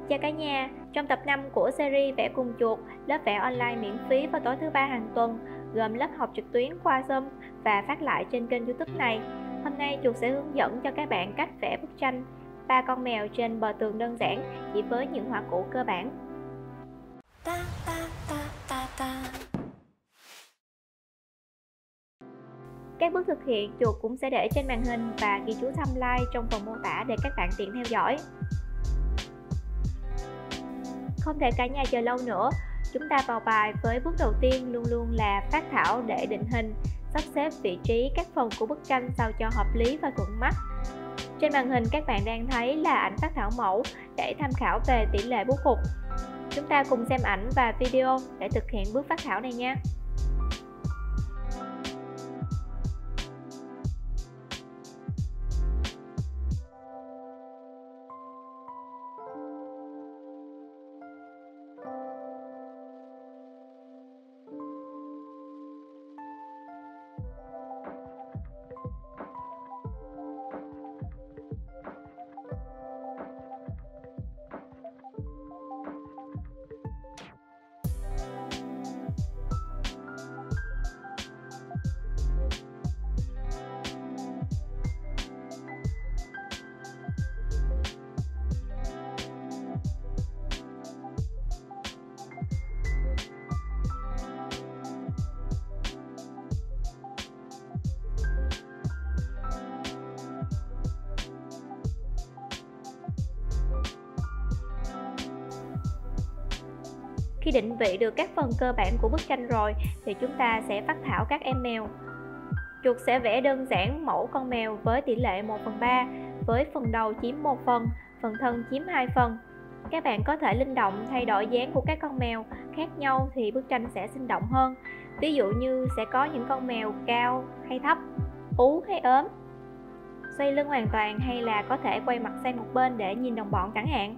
Chào cả nhà, trong tập 5 của series vẽ cùng chuột, lớp vẽ online miễn phí vào tối thứ ba hàng tuần, gồm lớp học trực tuyến qua Zoom và phát lại trên kênh YouTube này. Hôm nay chuột sẽ hướng dẫn cho các bạn cách vẽ bức tranh 3 con mèo trên bờ tường đơn giản chỉ với những họa cụ cơ bản. Các bước thực hiện chuột cũng sẽ để trên màn hình và ghi chú timeline trong phần mô tả để các bạn tiện theo dõi. Không để cả nhà chờ lâu nữa, chúng ta vào bài với bước đầu tiên luôn luôn là phác thảo để định hình, sắp xếp vị trí các phần của bức tranh sao cho hợp lý và thuận mắt. Trên màn hình các bạn đang thấy là ảnh phác thảo mẫu để tham khảo về tỷ lệ bút hụt. Chúng ta cùng xem ảnh và video để thực hiện bước phác thảo này nha. Khi định vị được các phần cơ bản của bức tranh rồi thì chúng ta sẽ phác thảo các em mèo. Chuột sẽ vẽ đơn giản mẫu con mèo với tỷ lệ 1/3, với phần đầu chiếm 1 phần thân chiếm 2 phần. Các bạn có thể linh động thay đổi dáng của các con mèo khác nhau thì bức tranh sẽ sinh động hơn. Ví dụ như sẽ có những con mèo cao hay thấp, ú hay ốm, xoay lưng hoàn toàn hay là có thể quay mặt sang một bên để nhìn đồng bọn chẳng hạn.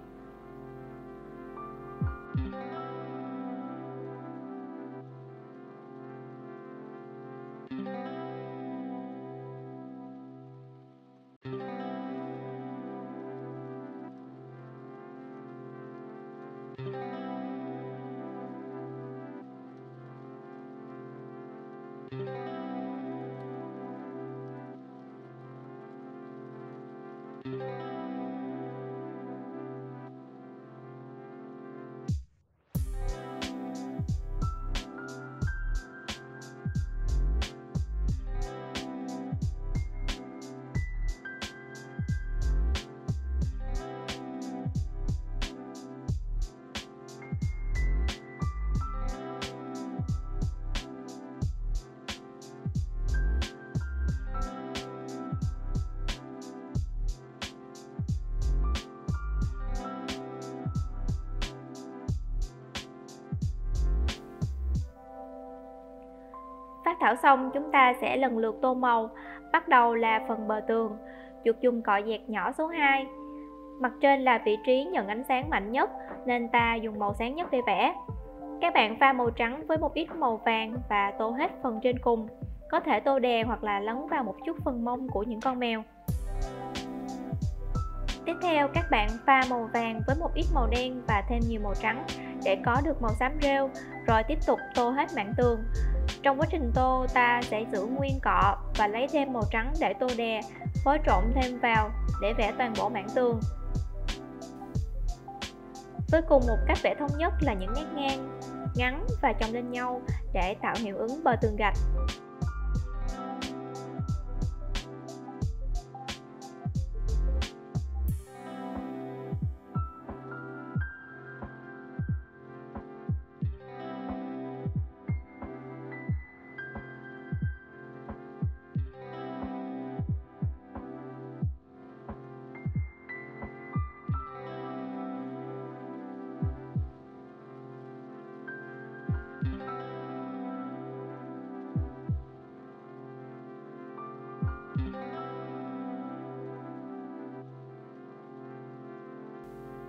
Phác thảo xong, chúng ta sẽ lần lượt tô màu. Bắt đầu là phần bờ tường. Chuột dùng cọ dẹt nhỏ số 2. Mặt trên là vị trí nhận ánh sáng mạnh nhất nên ta dùng màu sáng nhất để vẽ. Các bạn pha màu trắng với một ít màu vàng và tô hết phần trên cùng. Có thể tô đè hoặc là lấn vào một chút phần mông của những con mèo. Tiếp theo các bạn pha màu vàng với một ít màu đen và thêm nhiều màu trắng để có được màu xám rêu, rồi tiếp tục tô hết mảng tường. Trong quá trình tô ta sẽ giữ nguyên cọ và lấy thêm màu trắng để tô đè, phối trộn thêm vào để vẽ toàn bộ mảng tường. Với cùng một cách vẽ thống nhất là những nét ngang, ngắn và chồng lên nhau để tạo hiệu ứng bờ tường gạch.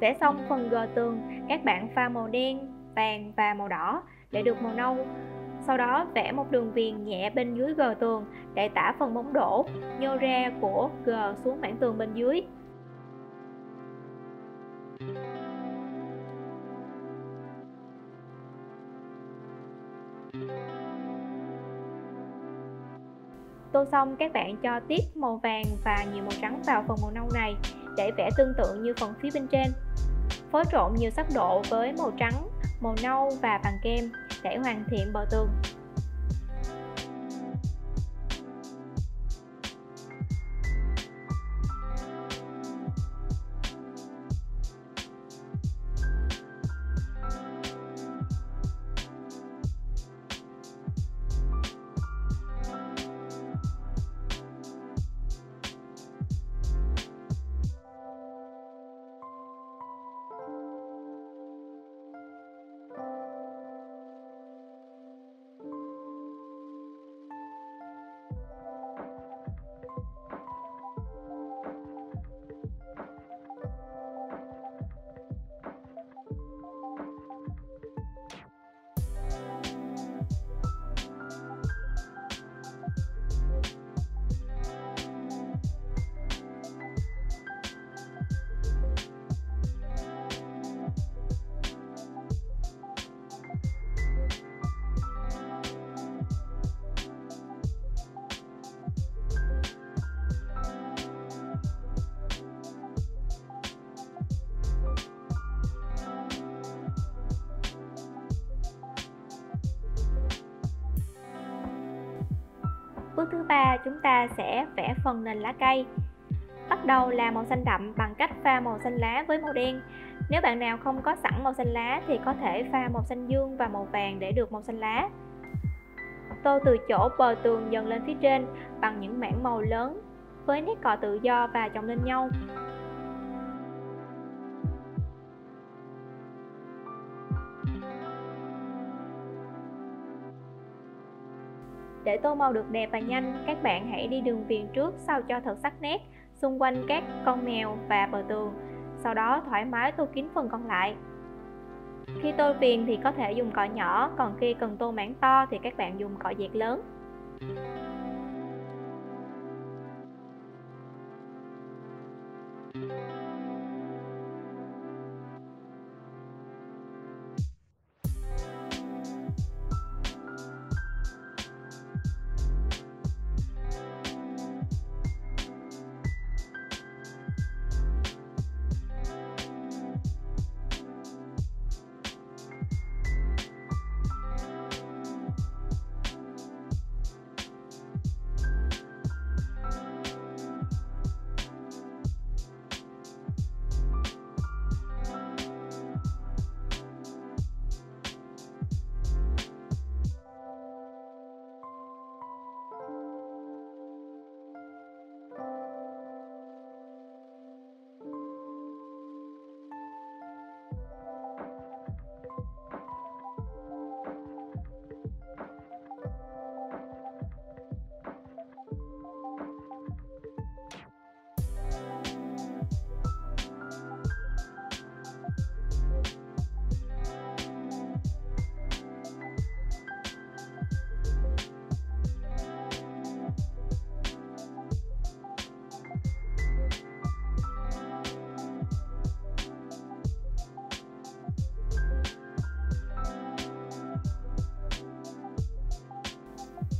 Vẽ xong phần gờ tường, các bạn pha màu đen, vàng và màu đỏ để được màu nâu. Sau đó vẽ một đường viền nhẹ bên dưới gờ tường để tả phần bóng đổ nhô ra của gờ xuống mảng tường bên dưới. Tô xong, các bạn cho tiếp màu vàng và nhiều màu trắng vào phần màu nâu này để vẽ tương tự như phần phía bên trên. Phối trộn nhiều sắc độ với màu trắng, màu nâu và vàng kem để hoàn thiện bờ tường. Bước thứ ba, chúng ta sẽ vẽ phần nền lá cây. Bắt đầu là màu xanh đậm bằng cách pha màu xanh lá với màu đen. Nếu bạn nào không có sẵn màu xanh lá thì có thể pha màu xanh dương và màu vàng để được màu xanh lá. Tô từ chỗ bờ tường dần lên phía trên bằng những mảng màu lớn với nét cọ tự do và chồng lên nhau. Để tô màu được đẹp và nhanh, các bạn hãy đi đường viền trước sao cho thật sắc nét xung quanh các con mèo và bờ tường, sau đó thoải mái tô kín phần còn lại. Khi tô viền thì có thể dùng cọ nhỏ, còn khi cần tô mảng to thì các bạn dùng cọ dẹt lớn.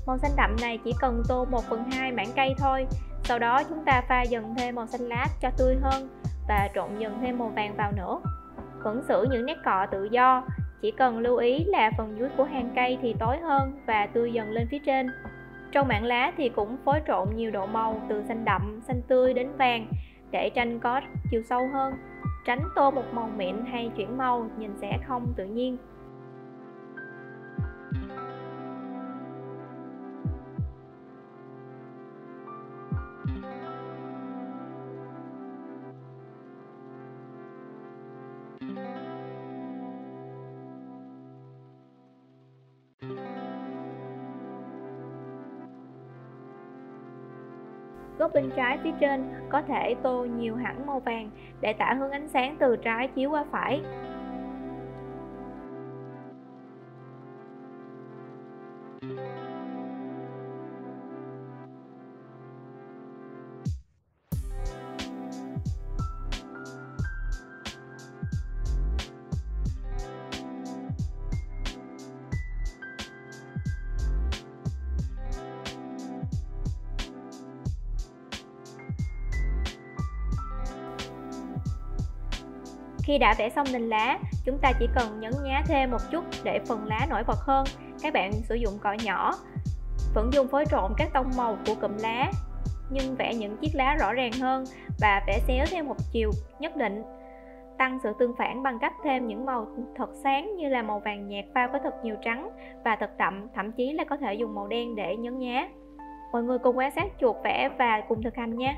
Màu xanh đậm này chỉ cần tô 1/2 mảng cây thôi. Sau đó chúng ta pha dần thêm màu xanh lá cho tươi hơn và trộn dần thêm màu vàng vào nữa. Vẫn giữ những nét cọ tự do, chỉ cần lưu ý là phần dưới của hàng cây thì tối hơn và tươi dần lên phía trên. Trong mảng lá thì cũng phối trộn nhiều độ màu từ xanh đậm, xanh tươi đến vàng để tranh có chiều sâu hơn, tránh tô một màu mịn hay chuyển màu nhìn sẽ không tự nhiên. Góc bên trái phía trên có thể tô nhiều hẳn màu vàng để tạo hướng ánh sáng từ trái chiếu qua phải. Khi đã vẽ xong nền lá, chúng ta chỉ cần nhấn nhá thêm một chút để phần lá nổi bật hơn. Các bạn sử dụng cọ nhỏ, vẫn dùng phối trộn các tông màu của cụm lá, nhưng vẽ những chiếc lá rõ ràng hơn và vẽ xéo theo một chiều nhất định. Tăng sự tương phản bằng cách thêm những màu thật sáng như là màu vàng nhạt pha với thật nhiều trắng và thật đậm, thậm chí là có thể dùng màu đen để nhấn nhá. Mọi người cùng quan sát chuột vẽ và cùng thực hành nha.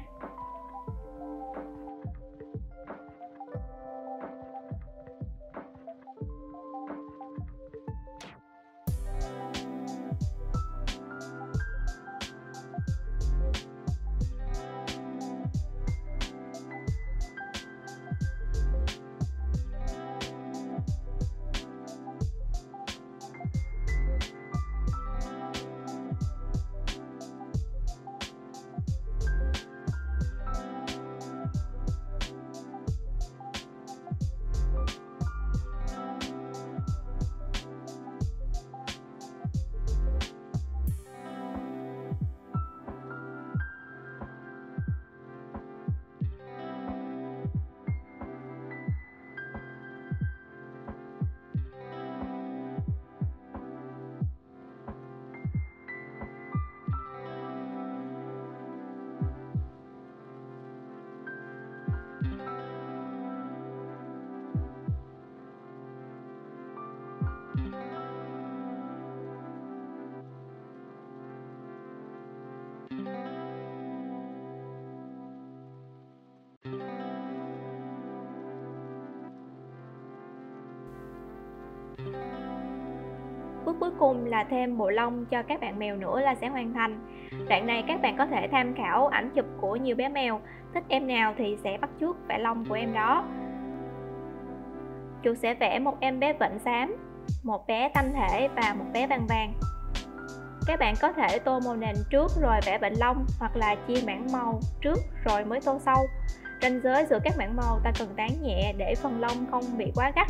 Bước cuối cùng là thêm bộ lông cho các bạn mèo nữa là sẽ hoàn thành. Đoạn này các bạn có thể tham khảo ảnh chụp của nhiều bé mèo, thích em nào thì sẽ bắt chước vẽ lông của em đó. Chuột sẽ vẽ một em bé vện xám, một bé tanh thể và một bé vàng vàng. Các bạn có thể tô màu nền trước rồi vẽ vện lông, hoặc là chia mảng màu trước rồi mới tô sâu. Ranh giới giữa các mảng màu ta cần tán nhẹ để phần lông không bị quá gắt.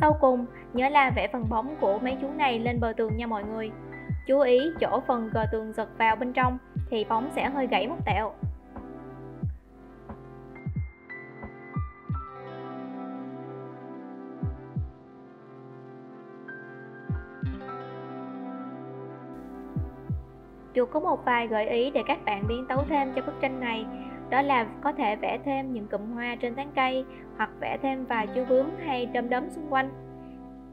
Sau cùng, nhớ là vẽ phần bóng của mấy chú này lên bờ tường nha mọi người. Chú ý chỗ phần gờ tường giật vào bên trong thì bóng sẽ hơi gãy một tẹo. Chuột có một vài gợi ý để các bạn biến tấu thêm cho bức tranh này. Đó là có thể vẽ thêm những cụm hoa trên tán cây, hoặc vẽ thêm vài chú bướm hay đom đóm xung quanh.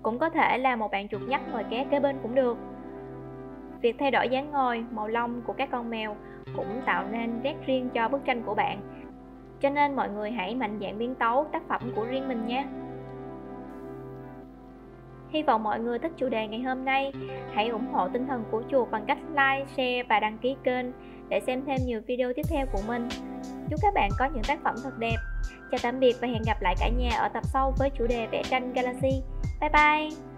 Cũng có thể là một bạn chuột nhắt ngồi ké kế bên cũng được. Việc thay đổi dáng ngồi, màu lông của các con mèo cũng tạo nên nét riêng cho bức tranh của bạn. Cho nên mọi người hãy mạnh dạn biến tấu tác phẩm của riêng mình nhé. Hy vọng mọi người thích chủ đề ngày hôm nay. Hãy ủng hộ tinh thần của chuột bằng cách like, share và đăng ký kênh để xem thêm nhiều video tiếp theo của mình. Chúc các bạn có những tác phẩm thật đẹp. Chào tạm biệt và hẹn gặp lại cả nhà ở tập sau với chủ đề vẽ tranh Galaxy. Bye bye!